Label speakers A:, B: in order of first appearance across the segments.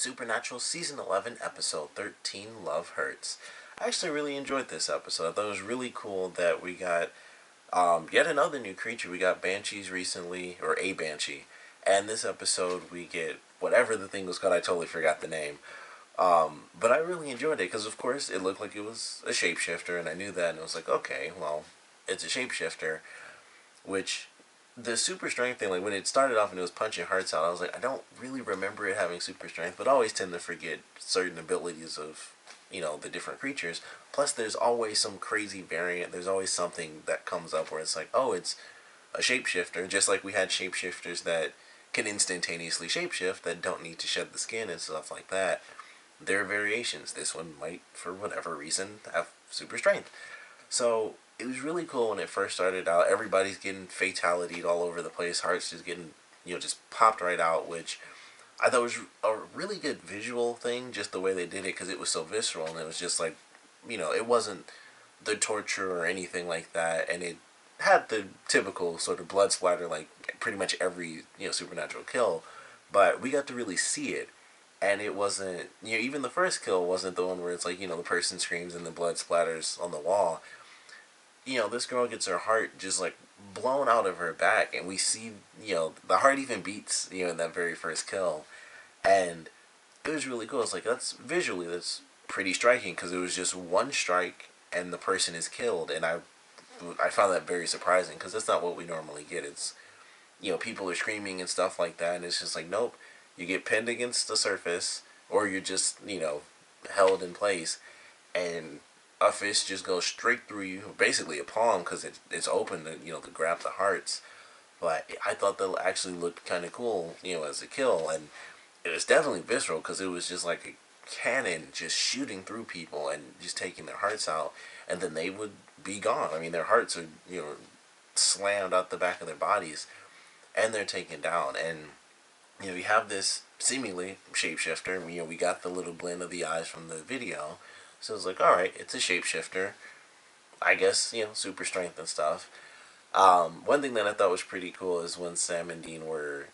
A: Supernatural Season 11, Episode 13, Love Hurts. I actually really enjoyed this episode. I thought it was really cool that we got yet another new creature. We got Banshees recently, or a Banshee. And this episode we get whatever the thing was called. I totally forgot the name. But I really enjoyed it because, of course, it looked like it was a shapeshifter, and I knew that, and it was like, okay, well, it's a shapeshifter, which the super strength thing, like when it started off and it was punching hearts out, I was like, I don't really remember it having super strength, but I always tend to forget certain abilities of, the different creatures. Plus, there's always some crazy variant. There's always something that comes up where it's like, oh, it's a shapeshifter, just like we had shapeshifters that can instantaneously shapeshift that don't need to shed the skin and stuff like that. There are variations. This one might, for whatever reason, have super strength. So it was really cool when it first started out. Everybody's getting fatalityed all over the place. Hearts just getting, just popped right out, which I thought was a really good visual thing, just the way they did it, because it was so visceral, and it was just like, it wasn't the torture or anything like that, and it had the typical sort of blood splatter, like pretty much every, supernatural kill, but we got to really see it. And it wasn't, even the first kill wasn't the one where it's like, the person screams and the blood splatters on the wall. This girl gets her heart just like blown out of her back, and we see, the heart even beats, in that very first kill. And it was really cool. It's like, that's pretty striking, because it was just one strike and the person is killed. And I found that very surprising, because that's not what we normally get. It's, people are screaming and stuff like that, and it's just like, nope, you get pinned against the surface, or you're just, held in place, and a fist just goes straight through you, basically a palm, because it's open to, to grab the hearts. But I thought that actually looked kind of cool, as a kill, and it was definitely visceral, because it was just like a cannon just shooting through people and just taking their hearts out, and then they would be gone. I mean, their hearts are, slammed out the back of their bodies, and they're taken down. And you have this seemingly shapeshifter. We got the little blend of the eyes from the video, so it's like, all right, it's a shapeshifter. I guess, super strength and stuff. One thing that I thought was pretty cool is when Sam and Dean were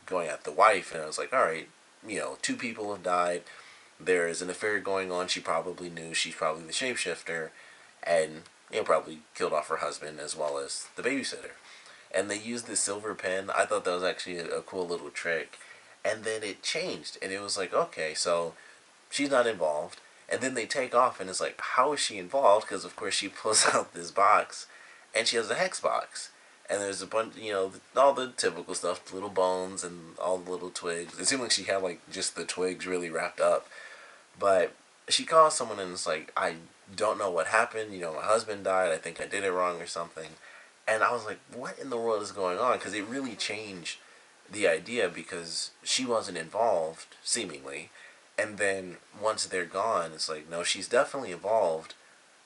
A: going at the wife, and I was like, all right, two people have died. There's an affair going on. She probably knew. She's probably the shapeshifter, and probably killed off her husband as well as the babysitter. And they used the silver pen. I thought that was actually a cool little trick. And then it changed, and it was like, okay, so she's not involved. And then they take off, and it's like, how is she involved? Because, of course, she pulls out this box, and she has a hex box. And there's a bunch, all the typical stuff, the little bones and all the little twigs. It seemed like she had, like, just the twigs really wrapped up. But she calls someone, and it's like, I don't know what happened. My husband died. I think I did it wrong or something. And I was like, what in the world is going on? Because it really changed the idea, because she wasn't involved, seemingly. And then once they're gone, it's like, no, she's definitely involved,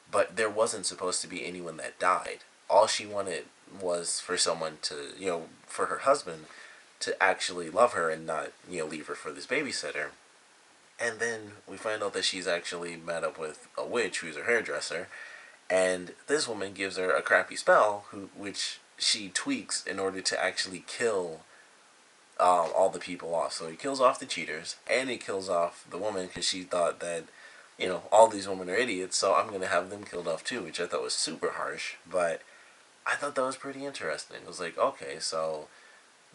A: but there wasn't supposed to be anyone that died. All she wanted was for someone to, for her husband to actually love her and not, leave her for this babysitter. And then we find out that she's actually met up with a witch who's her hairdresser, and this woman gives her a crappy spell, which she tweaks in order to actually kill all the people off. So he kills off the cheaters, and he kills off the woman, because she thought that, all these women are idiots, so I'm going to have them killed off too, which I thought was super harsh. But I thought that was pretty interesting. It was like, okay, so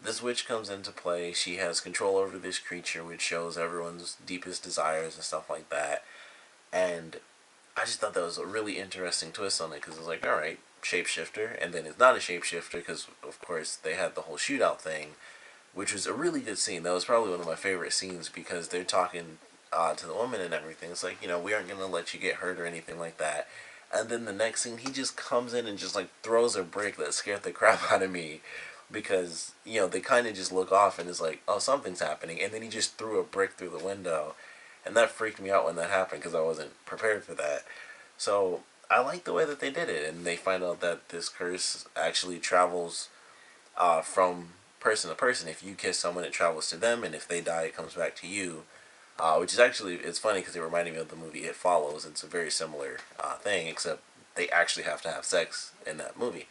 A: this witch comes into play. She has control over this creature, which shows everyone's deepest desires and stuff like that. And I just thought that was a really interesting twist on it, because it was like, all right, shapeshifter, and then it's not a shapeshifter, because, of course, they had the whole shootout thing, which was a really good scene. That was probably one of my favorite scenes, because they're talking to the woman and everything. It's like, we aren't going to let you get hurt or anything like that. And then the next scene, he just comes in and just, like, throws a brick that scared the crap out of me, because, they kind of just look off and it's like, oh, something's happening. And then he just threw a brick through the window. And that freaked me out when that happened, because I wasn't prepared for that. So I like the way that they did it. And they find out that this curse actually travels from person to person. If you kiss someone, it travels to them, and if they die, it comes back to you. Which is actually, it's funny, because it reminded me of the movie It Follows. It's a very similar thing, except they actually have to have sex in that movie.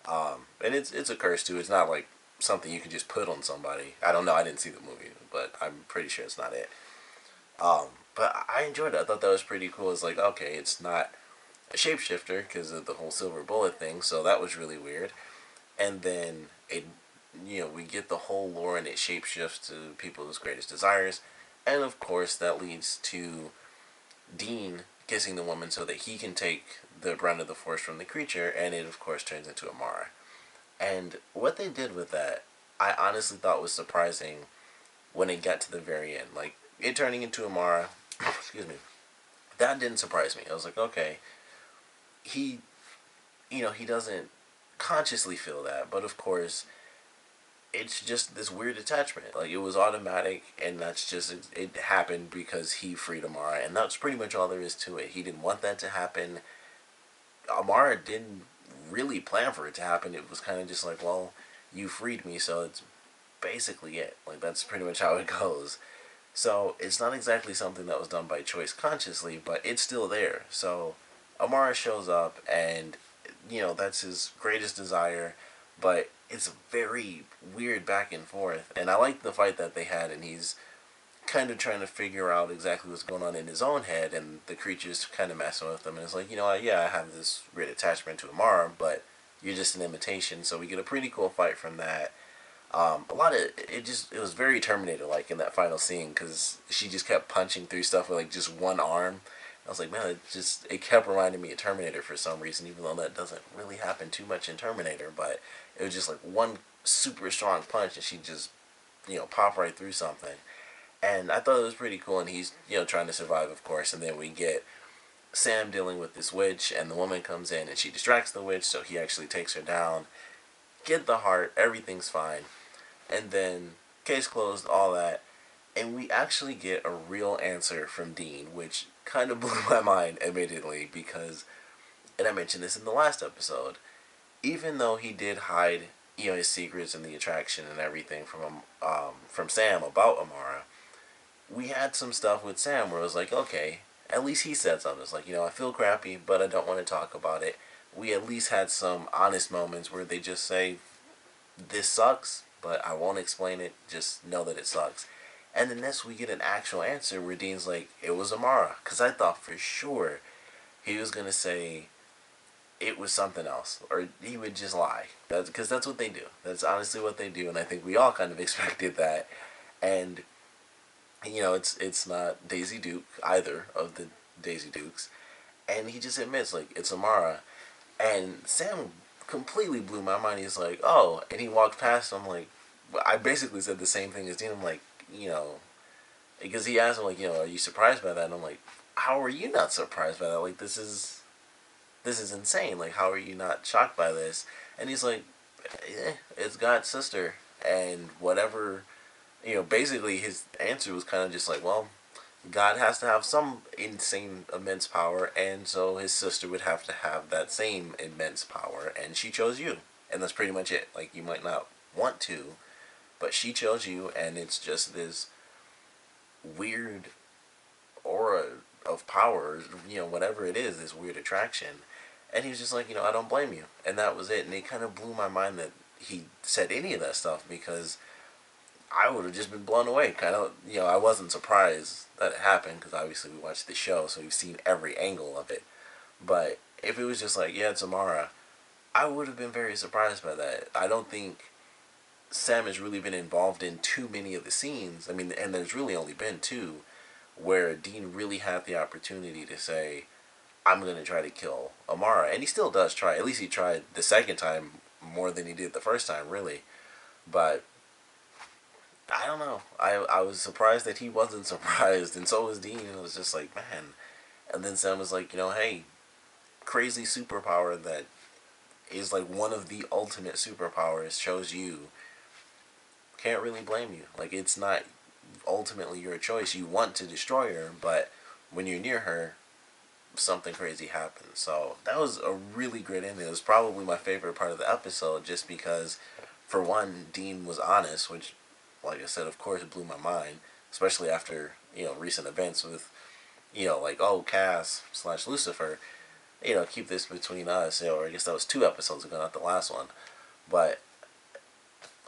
A: And it's a curse too. It's not like something you can just put on somebody. I don't know. I didn't see the movie, but I'm pretty sure it's not it. But I enjoyed it. I thought that was pretty cool. It's like, okay, it's not a shapeshifter because of the whole silver bullet thing, so that was really weird. And then we get the whole lore and it shapeshifts to people's greatest desires, and of course that leads to Dean kissing the woman so that he can take the brunt of the force from the creature, and it of course turns into Amara. And what they did with that, I honestly thought was surprising when it got to the very end. Like, it turning into Amara, excuse me, that didn't surprise me. I was like, okay, he, he doesn't consciously feel that, but of course, it's just this weird attachment. Like, it was automatic, and that's just, it happened because he freed Amara, and that's pretty much all there is to it. He didn't want that to happen. Amara didn't really plan for it to happen. It was kind of just like, well, you freed me, so it's basically it. Like, that's pretty much how it goes. So it's not exactly something that was done by choice consciously, but it's still there. So Amara shows up, and that's his greatest desire, but it's very weird back and forth. And I like the fight that they had, and he's kind of trying to figure out exactly what's going on in his own head, and the creature's kind of messing with him. And it's like, yeah, I have this great attachment to Amara, but you're just an imitation. So we get a pretty cool fight from that. A lot of it was very Terminator like in that final scene because she just kept punching through stuff with like just one arm. I was like, man, it kept reminding me of Terminator for some reason, even though that doesn't really happen too much in Terminator. But it was just like one super strong punch, and she just pop right through something. And I thought it was pretty cool. And he's trying to survive, of course. And then we get Sam dealing with this witch, and the woman comes in and she distracts the witch, so he actually takes her down. Get the heart, everything's fine. And then case closed, all that, and we actually get a real answer from Dean, which kind of blew my mind immediately because, and I mentioned this in the last episode, even though he did hide his secrets and the attraction and everything from Sam about Amara, we had some stuff with Sam where it was like, okay, at least he said something. It's like, I feel crappy, but I don't want to talk about it. We at least had some honest moments where they just say, this sucks, but I won't explain it, just know that it sucks. And then this, we get an actual answer where Dean's like, it was Amara. Because I thought for sure he was going to say it was something else. Or he would just lie. Because that's what they do. That's honestly what they do. And I think we all kind of expected that. And, it's not Daisy Duke, either of the Daisy Dukes. And he just admits, like, it's Amara. And Sam completely blew my mind. He's like, oh, and he walked past. I'm like, I basically said the same thing as Dean. I'm like, because he asked him, like, are you surprised by that? And I'm like, how are you not surprised by that? Like, this is insane. Like, how are you not shocked by this? And he's like, it's God's sister, and whatever, basically his answer was kind of just like, well, God has to have some insane, immense power, and so his sister would have to have that same immense power, and she chose you. And that's pretty much it. Like, you might not want to, but she chose you, and it's just this weird aura of power, whatever it is, this weird attraction. And he was just like, I don't blame you. And that was it. And it kind of blew my mind that he said any of that stuff because I would have just been blown away. Kind of, I wasn't surprised that it happened because obviously we watched the show, so we've seen every angle of it. But if it was just like, yeah, it's Amara, I would have been very surprised by that. I don't think Sam has really been involved in too many of the scenes. I mean, and there's really only been two where Dean really had the opportunity to say, I'm going to try to kill Amara. And he still does try. At least he tried the second time more than he did the first time, really. But I don't know. I was surprised that he wasn't surprised, and so was Dean. And it was just like, man. And then Sam was like, hey, crazy superpower that is like one of the ultimate superpowers chose you. Can't really blame you. Like, it's not ultimately your choice. You want to destroy her, but when you're near her, something crazy happens. So that was a really great ending. It was probably my favorite part of the episode just because, for one, Dean was honest, which, like I said, of course, blew my mind, especially after, recent events with, like, oh, Cass / Lucifer, keep this between us, or I guess that was 2 episodes ago, not the last one. But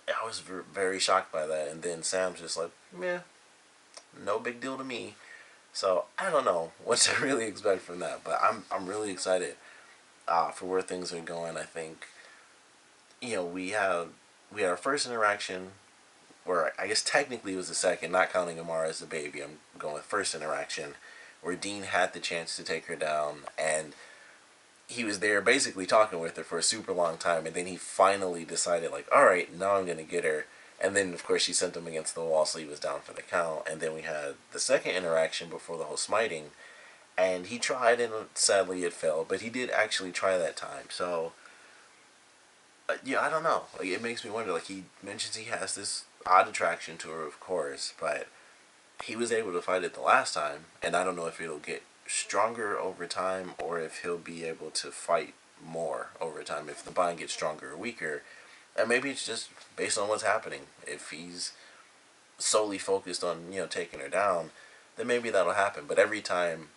A: I was very shocked by that. And then Sam's just like, meh, no big deal to me. So I don't know what to really expect from that, but I'm really excited for where things are going. I think we had our first interaction, or I guess technically it was the second, not counting Amara as the baby. I'm going with first interaction, where Dean had the chance to take her down, and he was there basically talking with her for a super long time, and then he finally decided, like, all right, now I'm gonna get her. And then of course she sent him against the wall, so he was down for the count. And then we had the second interaction before the whole smiting, and he tried, and sadly it failed, but he did actually try that time. So yeah, I don't know. Like, it makes me wonder. Like, he mentions he has this odd attraction to her, of course, but he was able to fight it the last time, and I don't know if it'll get stronger over time or if he'll be able to fight more over time, if the bond gets stronger or weaker. And maybe it's just based on what's happening. If he's solely focused on, taking her down, then maybe that'll happen. But every time,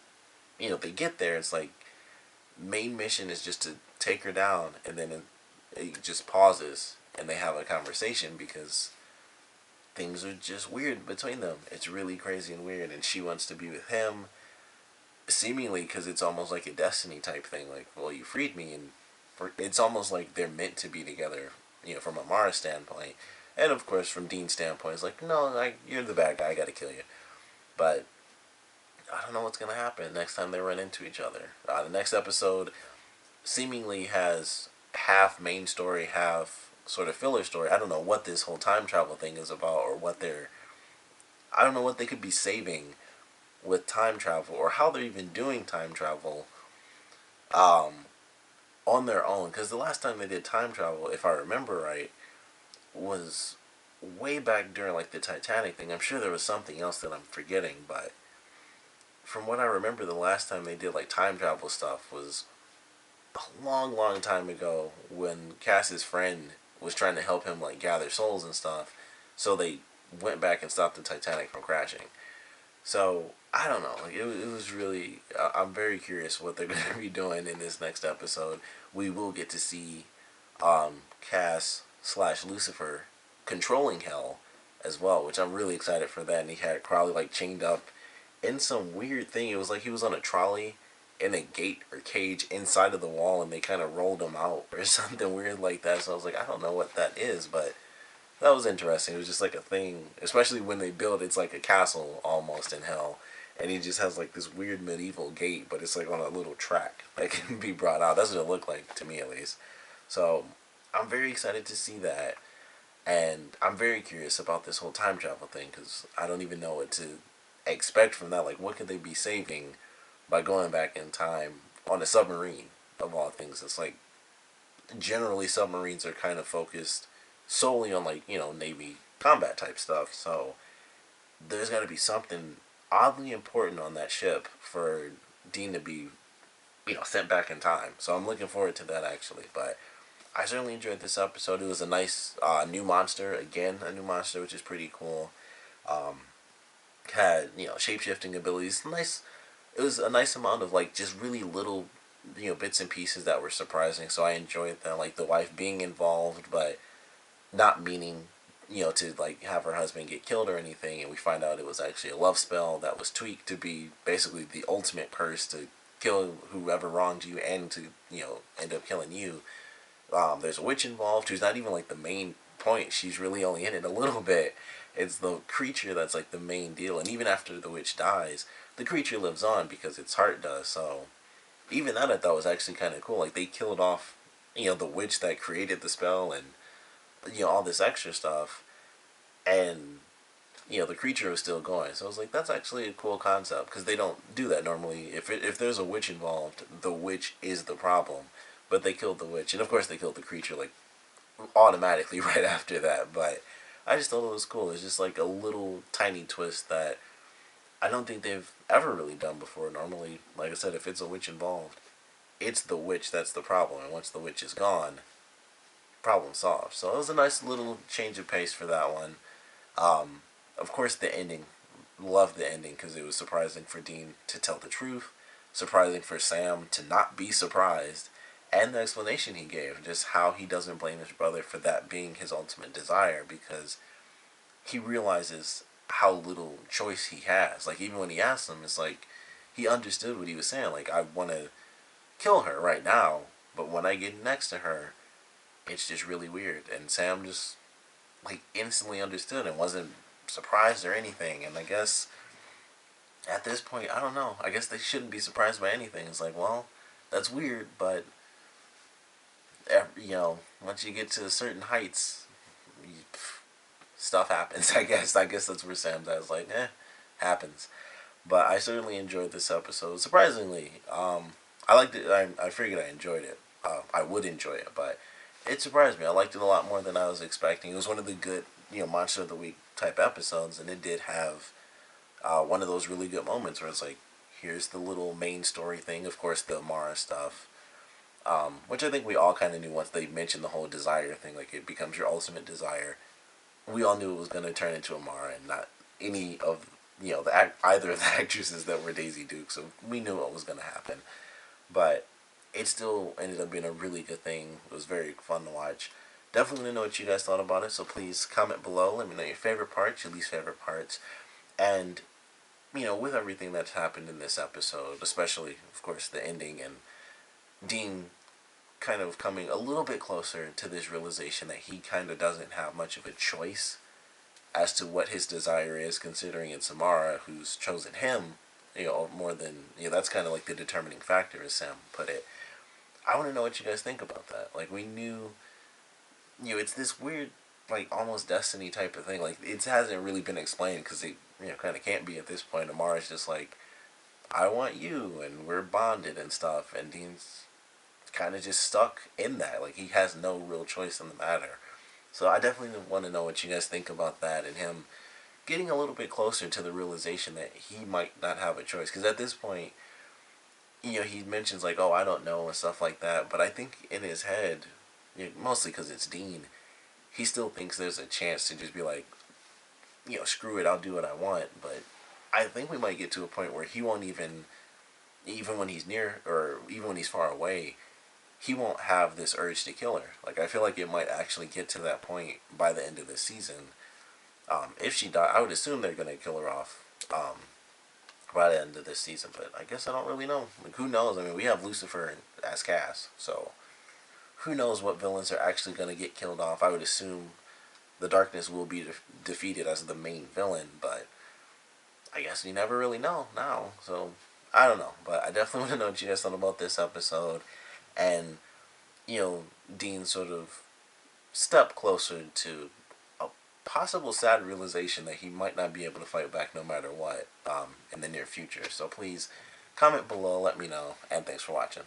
A: they get there, it's like main mission is just to take her down, and then it just pauses and they have a conversation because things are just weird between them. It's really crazy and weird, and she wants to be with him, seemingly because it's almost like a destiny type thing. Like, well, you freed me, and it's almost like they're meant to be together. From Amara's standpoint, and of course from Dean's standpoint, it's like, no, you're the bad guy. I gotta kill you. But I don't know what's gonna happen next time they run into each other. The next episode seemingly has half main story, half sort of filler story. I don't know what this whole time travel thing is about, or what they're. I don't know what they could be saving with time travel, or how they're even doing time travel um, on their own. Because the last time they did time travel, if I remember right, was way back during like the Titanic thing. I'm sure there was something else that I'm forgetting, but from what I remember, the last time they did like time travel stuff was a long, long time ago when Cass's friend was trying to help him like gather souls and stuff. So they went back and stopped the Titanic from crashing. So I don't know. Like, it was really. I'm very curious what they're going to be doing in this next episode. We will get to see Cass slash Lucifer controlling Hell as well, which I'm really excited for that. And he had Crowley like chained up in some weird thing. It was like he was on a trolley in a gate or cage inside of the wall, and they kind of rolled him out or something weird like that. So I was like, I don't know what that is, but that was interesting. It was just like a thing, especially when they build it's like a castle almost in Hell, and he just has like this weird medieval gate, but it's like on a little track that can be brought out. That's what it looked like to me, at least. So I'm very excited to see that, and I'm very curious about this whole time travel thing because I don't even know what to expect from that. Like, what could they be saving by going back in time on a submarine of all things? It's like generally submarines are kind of focused solely on like Navy combat type stuff. So there's got to be something oddly important on that ship for Dean to be sent back in time. So I'm looking forward to that actually. But I certainly enjoyed this episode. It was a nice new monster. Again, a new monster, which is pretty cool. Um, Had shape shifting abilities. Nice. It was a nice amount of like just really little bits and pieces that were surprising. So I enjoyed that. Like the wife being involved, but not meaning to like have her husband get killed or anything. And we find out it was actually a love spell that was tweaked to be basically the ultimate curse to kill whoever wronged you and to end up killing you. There's a witch involved who's not even like the main point. She's really only in it a little bit. It's the creature that's like the main deal. And even after the witch dies, the creature lives on because its heart does. So even that I thought was actually kind of cool. Like they killed off, the witch that created the spell and all this extra stuff, and the creature was still going. So I was like, that's actually a cool concept because they don't do that normally. If there's a witch involved, the witch is the problem. But they killed the witch, and of course they killed the creature like automatically right after that. But I just thought it was cool. It's just like a little tiny twist that I don't think they've ever really done before. Normally, like I said, if it's a witch involved, it's the witch that's the problem, and once the witch is gone, problem solved. So it was a nice little change of pace for that one. Of course, the ending. Loved the ending because it was surprising for Dean to tell the truth, surprising for Sam to not be surprised, and the explanation he gave, just how he doesn't blame his brother for that being his ultimate desire, because he realizes how little choice he has. Like, even when he asked him, it's like he understood what he was saying. Like, I want to kill her right now, but when I get next to her, it's just really weird. And Sam just, like, instantly understood and wasn't surprised or anything. And I guess at this point, I don't know. I guess they shouldn't be surprised by anything. It's like, well, that's weird, but once you get to certain heights, stuff happens. I guess that's where Sam's at. It's like, happens. But I certainly enjoyed this episode. Surprisingly, I liked it. I figured I enjoyed it. I would enjoy it, but it surprised me. I liked it a lot more than I was expecting. It was one of the good, Monster of the Week type episodes, and it did have one of those really good moments where it's like, here's the little main story thing. Of course, the Amara stuff, which I think we all kind of knew once they mentioned the whole desire thing. Like, it becomes your ultimate desire. We all knew it was going to turn into Amara and not any of either of the actresses that were Daisy Duke. So we knew what was going to happen, but it still ended up being a really good thing. It was very fun to watch. Definitely want to know what you guys thought about it. So please comment below. Let me know your favorite parts, your least favorite parts, and with everything that's happened in this episode, especially of course the ending and Dean kind of coming a little bit closer to this realization that he kind of doesn't have much of a choice as to what his desire is, considering it's Samara who's chosen him, more than, that's kind of like the determining factor, as Sam put it. I want to know what you guys think about that. Like, we knew, it's this weird, like, almost destiny type of thing. Like, it hasn't really been explained because it, kind of can't be at this point. Amara's just like, I want you, and we're bonded and stuff, and Dean's kind of just stuck in that. Like, he has no real choice in the matter. So I definitely want to know what you guys think about that and him getting a little bit closer to the realization that he might not have a choice. Because at this point, he mentions like, oh, I don't know and stuff like that. But I think in his head, mostly because it's Dean, he still thinks there's a chance to just be like, screw it, I'll do what I want. But I think we might get to a point where he won't even when he's near or even when he's far away, he won't have this urge to kill her. Like, I feel like it might actually get to that point by the end of the season. If she died, I would assume they're going to kill her off by the end of this season. But I guess I don't really know. Like, who knows? I mean, we have Lucifer as Cass. So, who knows what villains are actually going to get killed off. I would assume the Darkness will be defeated as the main villain. But I guess you never really know now. So, I don't know. But I definitely want to know what you guys thought about this episode. And Dean sort of step closer to a possible sad realization that he might not be able to fight back no matter what in the near future. So please comment below, let me know, and thanks for watching.